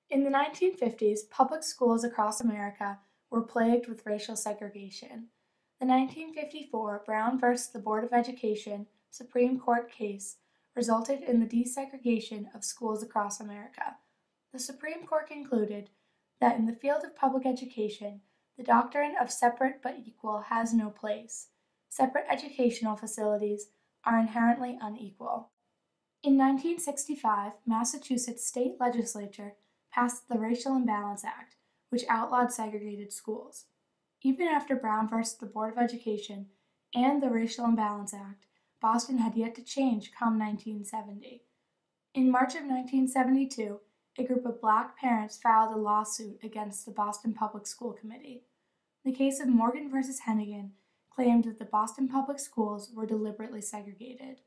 In the 1950s, public schools across America were plagued with racial segregation. The 1954 Brown v. the Board of Education Supreme Court case resulted in the desegregation of schools across America. The Supreme Court concluded that in the field of public education, the doctrine of separate but equal has no place. Separate educational facilities are inherently unequal. In 1965, Massachusetts state legislature passed the Racial Imbalance Act, which outlawed segregated schools. Even after Brown v. the Board of Education and the Racial Imbalance Act, Boston had yet to change come 1970. In March of 1972, a group of Black parents filed a lawsuit against the Boston Public School Committee. The case of Morgan v. Hennigan claimed that the Boston Public Schools were deliberately segregated.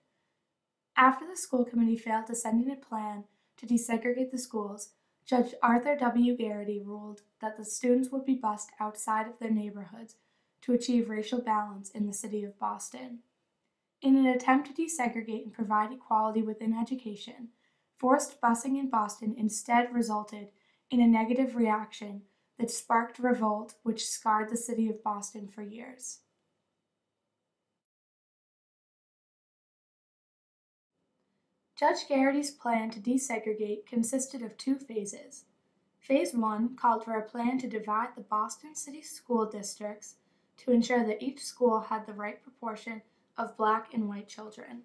After the school committee failed to send in a plan to desegregate the schools, Judge Arthur W. Garrity ruled that the students would be bused outside of their neighborhoods to achieve racial balance in the city of Boston. In an attempt to desegregate and provide equality within education, forced busing in Boston instead resulted in a negative reaction that sparked revolt which scarred the city of Boston for years. Judge Garrity's plan to desegregate consisted of two phases. Phase 1 called for a plan to divide the Boston City School Districts to ensure that each school had the right proportion of Black and white children.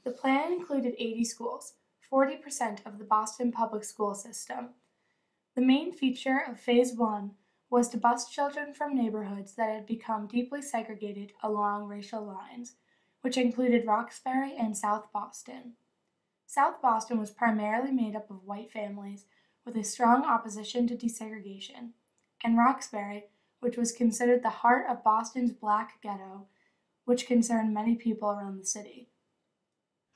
The plan included 80 schools, 40% of the Boston public school system. The main feature of Phase 1 was to bus children from neighborhoods that had become deeply segregated along racial lines, which included Roxbury and South Boston. South Boston was primarily made up of white families with a strong opposition to desegregation, and Roxbury, which was considered the heart of Boston's Black ghetto, which concerned many people around the city.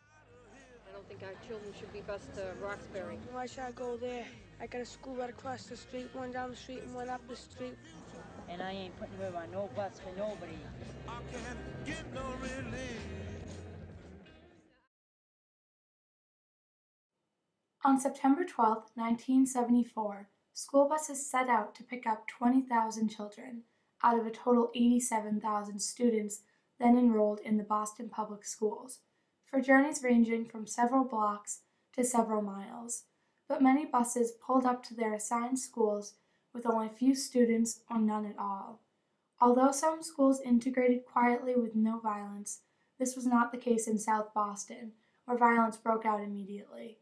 I don't think our children should be bused to Roxbury. Why should I go there? I got a school right across the street, one down the street and one up the street. And I ain't putting her on no bus for nobody. I can't get no relief. On September 12, 1974, school buses set out to pick up 20,000 children out of a total 87,000 students then enrolled in the Boston Public Schools, for journeys ranging from several blocks to several miles. But many buses pulled up to their assigned schools with only few students or none at all. Although some schools integrated quietly with no violence, this was not the case in South Boston, where violence broke out immediately.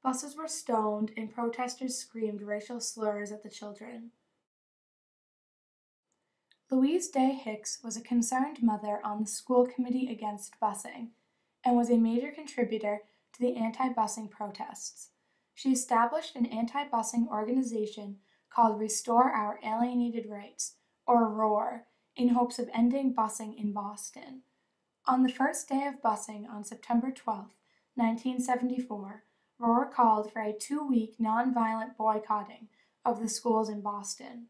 Buses were stoned and protesters screamed racial slurs at the children. Louise Day Hicks was a concerned mother on the school committee against busing and was a major contributor to the anti-busing protests. She established an anti-busing organization called Restore Our Alienated Rights, or ROAR, in hopes of ending busing in Boston. On the first day of busing on September 12, 1974, ROAR called for a 2-week nonviolent boycotting of the schools in Boston.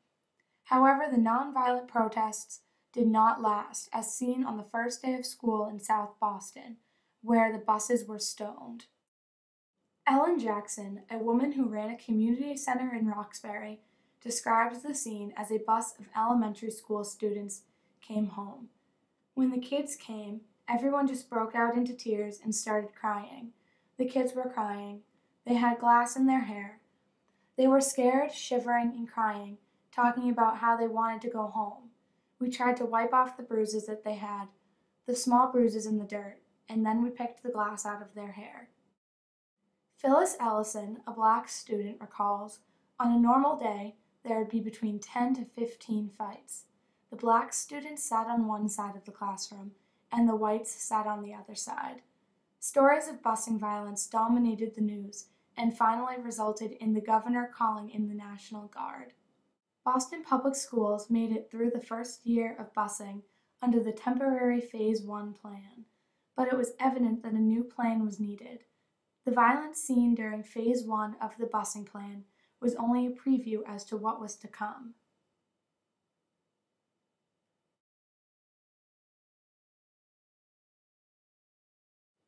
However, the nonviolent protests did not last, as seen on the first day of school in South Boston, where the buses were stoned. Ellen Jackson, a woman who ran a community center in Roxbury, describes the scene as a bus of elementary school students came home. When the kids came, everyone just broke out into tears and started crying. The kids were crying. They had glass in their hair. They were scared, shivering, and crying, talking about how they wanted to go home. We tried to wipe off the bruises that they had, the small bruises in the dirt, and then we picked the glass out of their hair. Phyllis Ellison, a Black student, recalls, on a normal day, there would be between 10 to 15 fights. The Black students sat on one side of the classroom, and the whites sat on the other side. Stories of busing violence dominated the news and finally resulted in the governor calling in the National Guard. Boston Public Schools made it through the first year of busing under the temporary Phase 1 plan, but it was evident that a new plan was needed. The violence seen during Phase 1 of the busing plan was only a preview as to what was to come.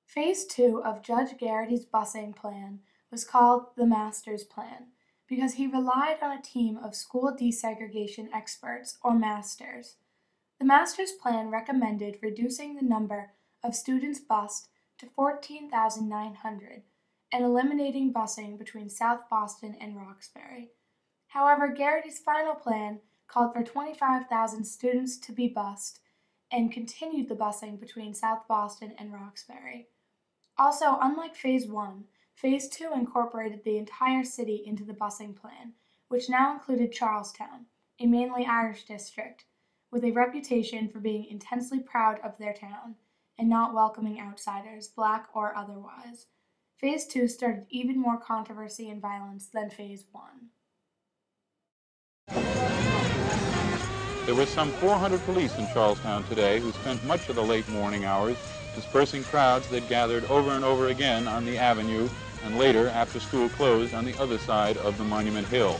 Phase 2 of Judge Garrity's busing plan was called the Master's Plan, because he relied on a team of school desegregation experts, or masters. The master's plan recommended reducing the number of students bused to 14,900 and eliminating busing between South Boston and Roxbury. However, Garrity's final plan called for 25,000 students to be bused and continued the busing between South Boston and Roxbury. Also, unlike Phase 1, Phase 2 incorporated the entire city into the busing plan, which now included Charlestown, a mainly Irish district, with a reputation for being intensely proud of their town and not welcoming outsiders, black or otherwise. Phase 2 started even more controversy and violence than Phase 1. There were some 400 police in Charlestown today who spent much of the late morning hours dispersing crowds that gathered over and over again on the avenue and later, after school closed, on the other side of the Monument Hill.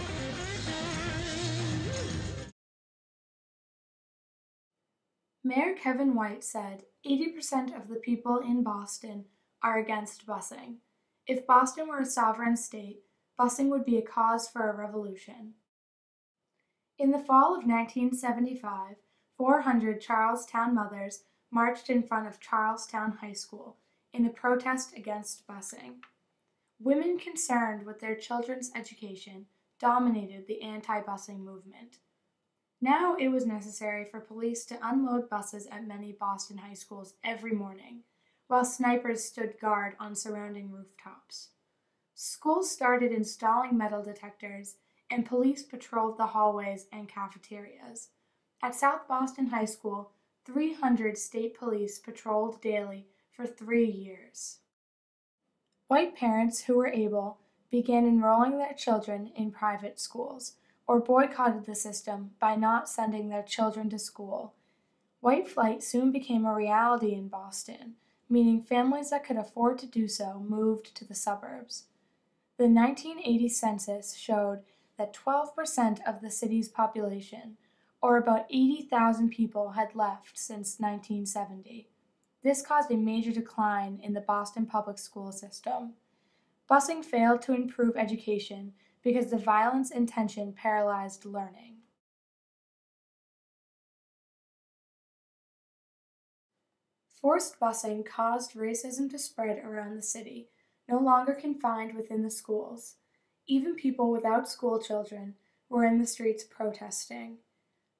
Mayor Kevin White said 80% of the people in Boston are against busing. If Boston were a sovereign state, busing would be a cause for a revolution. In the fall of 1975, 400 Charlestown mothers marched in front of Charlestown High School in a protest against busing. Women concerned with their children's education dominated the anti-busing movement. Now it was necessary for police to unload buses at many Boston high schools every morning, while snipers stood guard on surrounding rooftops. Schools started installing metal detectors, and police patrolled the hallways and cafeterias. At South Boston High School, 300 state police patrolled daily for 3 years. White parents who were able began enrolling their children in private schools, or boycotted the system by not sending their children to school. White flight soon became a reality in Boston, meaning families that could afford to do so moved to the suburbs. The 1980 census showed that 12% of the city's population, or about 80,000 people, had left since 1970. This caused a major decline in the Boston public school system. Busing failed to improve education because the violence and tension paralyzed learning. Forced busing caused racism to spread around the city, no longer confined within the schools. Even people without school children were in the streets protesting.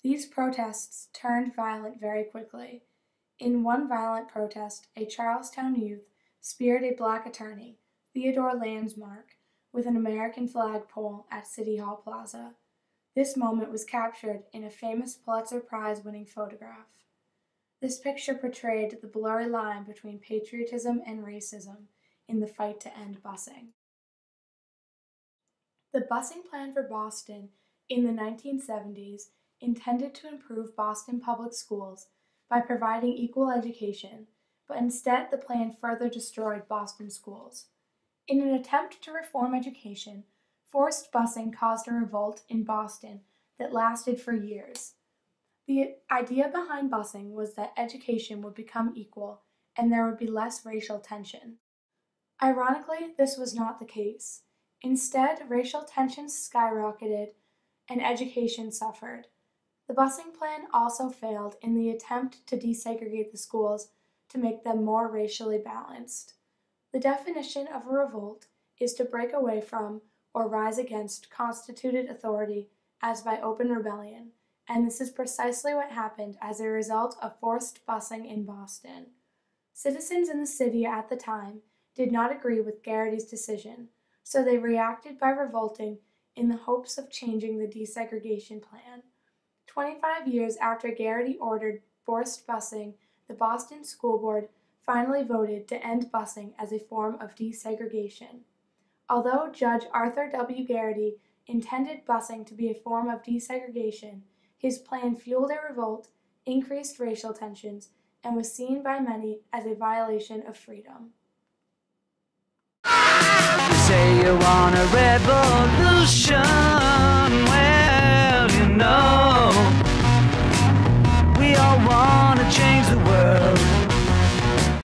These protests turned violent very quickly. In one violent protest, a Charlestown youth speared a black attorney, Theodore Landsmark, with an American flag pole at City Hall Plaza. This moment was captured in a famous Pulitzer Prize-winning photograph. This picture portrayed the blurry line between patriotism and racism in the fight to end busing. The busing plan for Boston in the 1970s intended to improve Boston public schools by providing equal education, but instead the plan further destroyed Boston schools. In an attempt to reform education, forced busing caused a revolt in Boston that lasted for years. The idea behind busing was that education would become equal and there would be less racial tension. Ironically, this was not the case. Instead, racial tensions skyrocketed and education suffered. The busing plan also failed in the attempt to desegregate the schools to make them more racially balanced. The definition of a revolt is to break away from or rise against constituted authority as by open rebellion, and this is precisely what happened as a result of forced busing in Boston. Citizens in the city at the time did not agree with Garrity's decision, so they reacted by revolting in the hopes of changing the desegregation plan. 25 years after Garrity ordered forced busing, the Boston School Board finally voted to end busing as a form of desegregation. Although Judge Arthur W. Garrity intended busing to be a form of desegregation, his plan fueled a revolt, increased racial tensions, and was seen by many as a violation of freedom. You say you want a revolution, well, you know, we all want to change the world.